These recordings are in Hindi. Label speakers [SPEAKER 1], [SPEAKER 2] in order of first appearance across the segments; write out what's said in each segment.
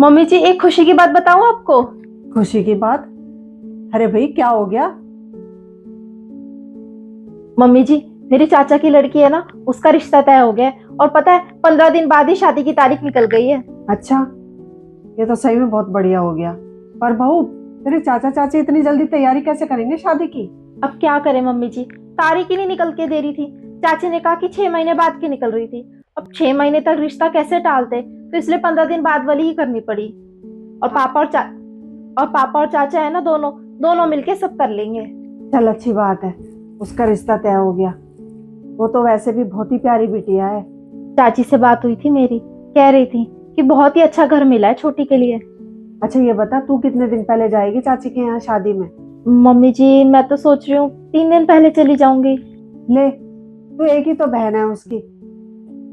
[SPEAKER 1] मम्मी जी, एक खुशी की बात बताऊं आपको।
[SPEAKER 2] खुशी की बात? अरे भाई, क्या हो गया?
[SPEAKER 1] मम्मी जी, मेरी चाचा की लड़की है ना, उसका रिश्ता तय हो गया है। और पता है, 15 दिन बाद ही शादी की तारीख निकल गई है।
[SPEAKER 2] अच्छा, ये तो सही में बहुत बढ़िया हो गया। पर बहू, तेरे चाचा चाची इतनी जल्दी तैयारी कैसे करेंगे शादी की?
[SPEAKER 1] अब क्या करें मम्मी जी, तारीख ही नहीं निकल के दे रही थी। चाची ने कहा कि 6 महीने बाद की निकल रही थी। अब 6 महीने तक रिश्ता कैसे टालते, तो इसलिए 15 दिन बाद वाली ही करनी पड़ी। और पापा और चाचा है ना, दोनों दोनों मिलके सब कर लेंगे।
[SPEAKER 2] चल, अच्छी बात है। उसका रिश्ता तय हो गया। वो तो वैसे भी बहुत ही प्यारी बिटिया है।
[SPEAKER 1] चाची से बात हुई थी मेरी, कह रही थी कि बहुत ही अच्छा घर मिला है छोटी के लिए।
[SPEAKER 2] अच्छा, ये बता, तू कितने दिन पहले जाएगी चाची के यहाँ शादी में?
[SPEAKER 1] मम्मी जी, मैं तो सोच रही हूँ 3 दिन पहले चली जाऊंगी।
[SPEAKER 2] ले, तू एक ही तो बहन है उसकी।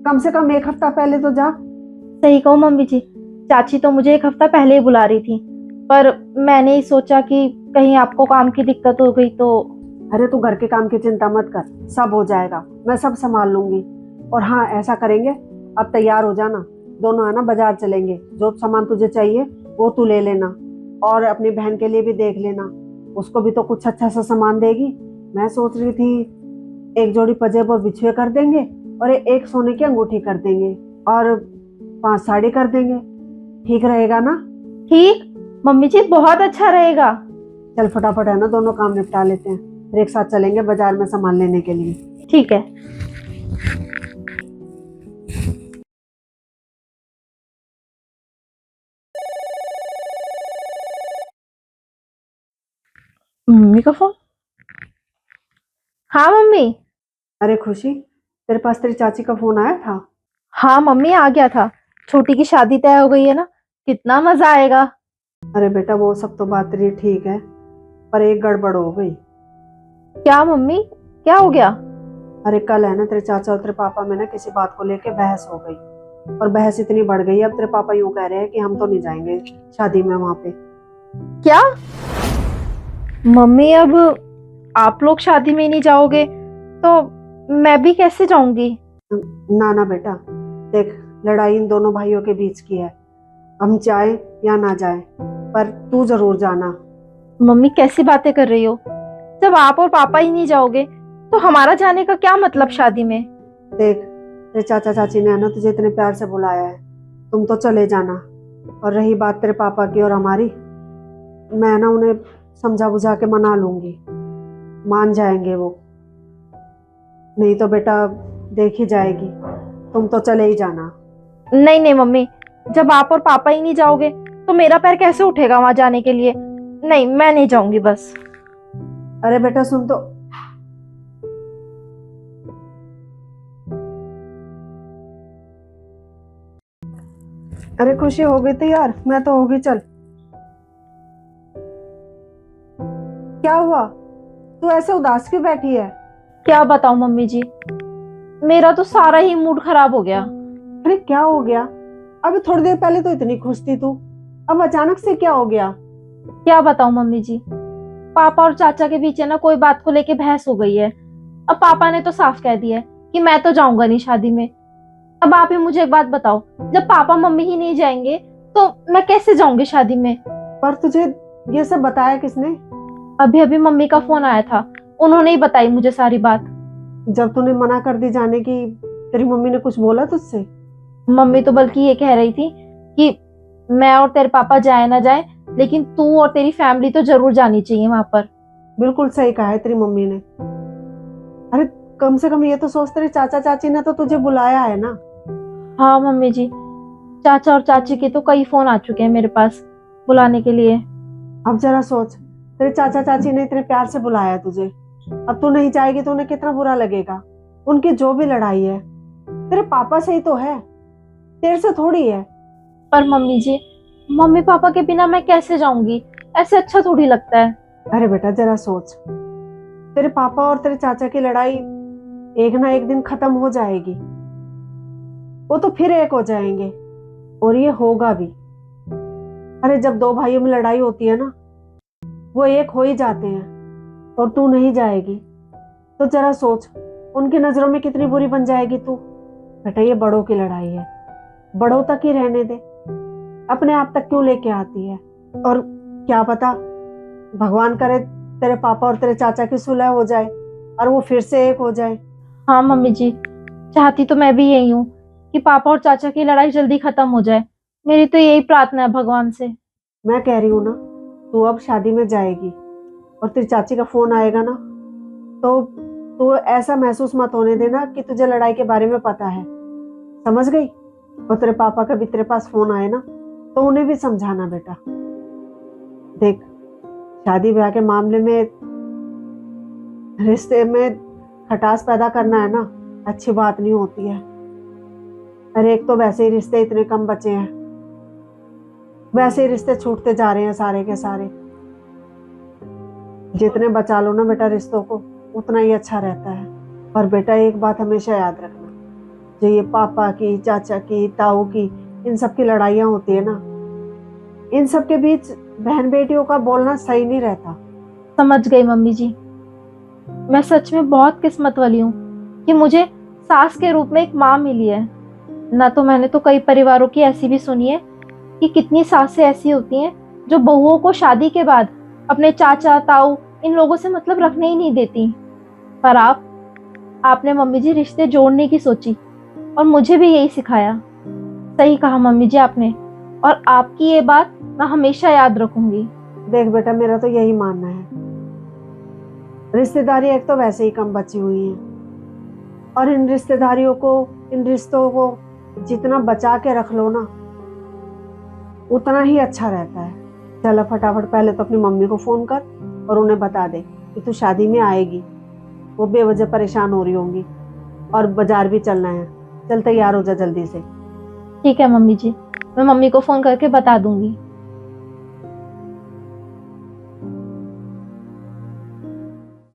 [SPEAKER 2] कम से कम एक हफ्ता पहले तो जा।
[SPEAKER 1] सही कहो मम्मी जी, चाची तो मुझे एक हफ्ता पहले ही बुला रही थी। पर मैंने ही सोचा कि कहीं आपको काम की दिक्कत हो गई तो।
[SPEAKER 2] अरे, तू घर के काम की चिंता मत कर, सब हो जाएगा। मैं सब संभाल लूंगी। और हाँ, ऐसा करेंगे, अब तैयार हो जाना। दोनों है ना, बाजार चलेंगे। जो सामान तुझे चाहिए वो तू ले लेना। और अपनी बहन के लिए भी देख लेना। उसको भी तो कुछ अच्छा सा सामान देगी। मैं सोच रही थी, एक जोड़ी पजेब और बिछुए कर देंगे। और एक सोने की अंगूठी कर देंगे। और 5 साड़ी कर देंगे। ठीक रहेगा ना?
[SPEAKER 1] ठीक, मम्मी जी बहुत अच्छा रहेगा।
[SPEAKER 2] चल फटाफट है ना, दोनों काम निपटा लेते हैं। फिर एक साथ चलेंगे बाजार में सामान लेने के लिए।
[SPEAKER 1] ठीक है। मम्मी का फोन। हाँ मम्मी।
[SPEAKER 2] अरे खुशी, तेरे पास तेरी चाची का फोन आया था?
[SPEAKER 1] हाँ मम्मी, आ गया था। छोटी की शादी तय हो गई है ना, कितना मजा आएगा।
[SPEAKER 2] अरे बेटा, वो सब तो बात तेरी ठीक है। पर एक गड़बड़ हो गई।
[SPEAKER 1] क्या मम्मी, क्या हो गया?
[SPEAKER 2] अरे कल है ना, तेरे चाचा और तेरे पापा में ना किसी बात को लेके बहस हो गई। और बहस इतनी बढ़ गई, अब तेरे पापा यूं कह रहे हैं कि हम तो नहीं जाएंगे शादी में वहां पे।
[SPEAKER 1] क्या मम्मी, अब आप लोग शादी में नहीं जाओगे तो मैं भी कैसे जाऊंगी?
[SPEAKER 2] ना ना बेटा, देख, लड़ाई इन दोनों भाइयों के बीच की है। हम चाहे या ना जाए, पर तू जरूर जाना।
[SPEAKER 1] मम्मी कैसी बातें कर रही हो? जब आप और पापा ही नहीं जाओगे तो हमारा जाने का क्या मतलब शादी में?
[SPEAKER 2] देख, तेरे चाचा चाची ने है ना तुझे इतने प्यार से बुलाया है। तुम तो चले जाना। और रही बात तेरे पापा की और हमारी, मैं ना उन्हें समझा बुझा के मना लूंगी। मान जाएंगे वो। नहीं तो बेटा, देख ही जाएगी। तुम तो चले ही जाना।
[SPEAKER 1] नहीं नहीं मम्मी, जब आप और पापा ही नहीं जाओगे तो मेरा पैर कैसे उठेगा वहां जाने के लिए? नहीं, मैं नहीं जाऊंगी बस।
[SPEAKER 2] अरे बेटा, सुन तो। अरे खुशी, हो गई तैयार? मैं तो होगी, चल। क्या हुआ? तू ऐसे उदास क्यों बैठी है?
[SPEAKER 1] क्या बताऊं मम्मी जी, मेरा तो सारा ही मूड खराब हो गया।
[SPEAKER 2] अरे क्या हो गया? अभी थोड़ी देर पहले तो इतनी खुश थी तू। अब अचानक से क्या हो गया?
[SPEAKER 1] क्या बताऊं मम्मी जी, पापा और चाचा के बीच है ना, कोई बात को लेके बहस हो गई है। अब पापा ने तो साफ कह दिया है कि मैं तो जाऊंगा नहीं शादी में। अब आप ही मुझे एक बात बताओ, जब पापा मम्मी ही नहीं जाएंगे तो मैं कैसे जाऊंगी शादी में?
[SPEAKER 2] पर तुझे ये सब बताया किसने?
[SPEAKER 1] अभी अभी मम्मी का फोन आया था, उन्होंने ही बताई मुझे सारी बात।
[SPEAKER 2] जब तूने मना कर दी जाने की, तेरी मम्मी ने कुछ बोला तुझसे?
[SPEAKER 1] मम्मी तो बल्कि ये कह रही थी कि मैं और तेरे पापा जाए ना जाए, लेकिन तू और तेरी फैमिली तो जरूर जानी चाहिए वहां पर।
[SPEAKER 2] बिल्कुल सही कहा है तेरी मम्मी ने। अरे, कम से कम ये तो सोच, तेरे चाचा चाची ने तो तुझे बुलाया है ना।
[SPEAKER 1] हाँ मम्मी जी, चाचा और चाची के तो कई फोन आ चुके हैं मेरे पास बुलाने के लिए।
[SPEAKER 2] अब जरा सोच, तेरे चाचा चाची ने इतने प्यार से बुलाया है तुझे। अब तू नहीं जाएगी तो उन्हें कितना बुरा लगेगा। उनकी जो भी लड़ाई है, तेरे पापा से ही तो है, तेरे से थोड़ी है।
[SPEAKER 1] पर मम्मी जी, मम्मी पापा के बिना मैं कैसे जाऊंगी? ऐसे अच्छा थोड़ी लगता है।
[SPEAKER 2] अरे बेटा, जरा सोच। तेरे पापा और तेरे चाचा की लड़ाई एक ना एक दिन खत्म हो जाएगी। वो तो फिर एक हो जाएंगे। और ये होगा भी। अरे, जब दो भाइयों में लड़ाई होती है ना, वो एक हो ही जाते हैं। और तू नहीं जाएगी तो जरा सोच, उनकी नजरों में कितनी बुरी बन जाएगी तू। बेटा, ये बड़ों की लड़ाई है। बड़ों तक ही रहने दे, अपने आप तक क्यों लेके आती है। और क्या पता, भगवान करे तेरे पापा और तेरे चाचा की सुलह हो जाए और वो फिर से एक हो जाए।
[SPEAKER 1] हाँ मम्मी जी, चाहती तो मैं भी यही हूँ कि पापा और चाचा की लड़ाई जल्दी खत्म हो जाए। मेरी तो यही प्रार्थना है भगवान से।
[SPEAKER 2] मैं कह रही हूँ ना, तू अब शादी में जाएगी और तेरी चाची का फोन आएगा ना, तो तू ऐसा महसूस मत होने देना कि तुझे लड़ाई के बारे में पता है, समझ गई। और तेरे पापा का भी तेरे पास फोन आए ना, तो उन्हें भी समझाना बेटा। देख, शादी ब्याह के मामले में, रिश्ते में खटास पैदा करना है ना, अच्छी बात नहीं होती है। अरे एक तो वैसे ही रिश्ते इतने कम बचे हैं, वैसे ही रिश्ते छूटते जा रहे हैं सारे के सारे। जितने बचा लो ना बेटा रिश्तों को, उतना ही अच्छा रहता है। और बेटा एक बात हमेशा याद रखना, जो ये पापा की, चाचा की, ताऊ की, इन सब की लड़ाइयाँ होती है ना, इन सब के बीच बहन बेटियों का बोलना सही नहीं रहता।
[SPEAKER 1] समझ गई मम्मी जी। मैं सच में बहुत किस्मत वाली हूँ कि मुझे सास के रूप में एक माँ मिली है। ना तो मैंने तो कई परिवारों की ऐसी भी सुनी है कि कितनी सासें ऐसी होती हैं जो बहुओं को शादी के बाद अपने चाचा ताऊ इन लोगों से मतलब रखने ही नहीं देती। पर आपने मम्मी जी रिश्ते जोड़ने की सोची और मुझे भी यही सिखाया। सही कहा मम्मी जी आपने, और आपकी ये बात मैं हमेशा याद रखूंगी।
[SPEAKER 2] देख बेटा, मेरा तो यही मानना है, रिश्तेदारी एक तो वैसे ही कम बची हुई है, और इन रिश्तेदारियों को, इन रिश्तों को जितना बचा के रख लो ना, उतना ही अच्छा रहता है। चल फटाफट पहले तो अपनी मम्मी को फोन कर और उन्हें बता दे कि तू शादी में आएगी। वो बेवजह परेशान हो रही होंगी, और बाजार भी चलना है। चल तैयार हो जा जल्दी से।
[SPEAKER 1] ठीक है मम्मी जी, मैं मम्मी को फोन करके बता दूंगी।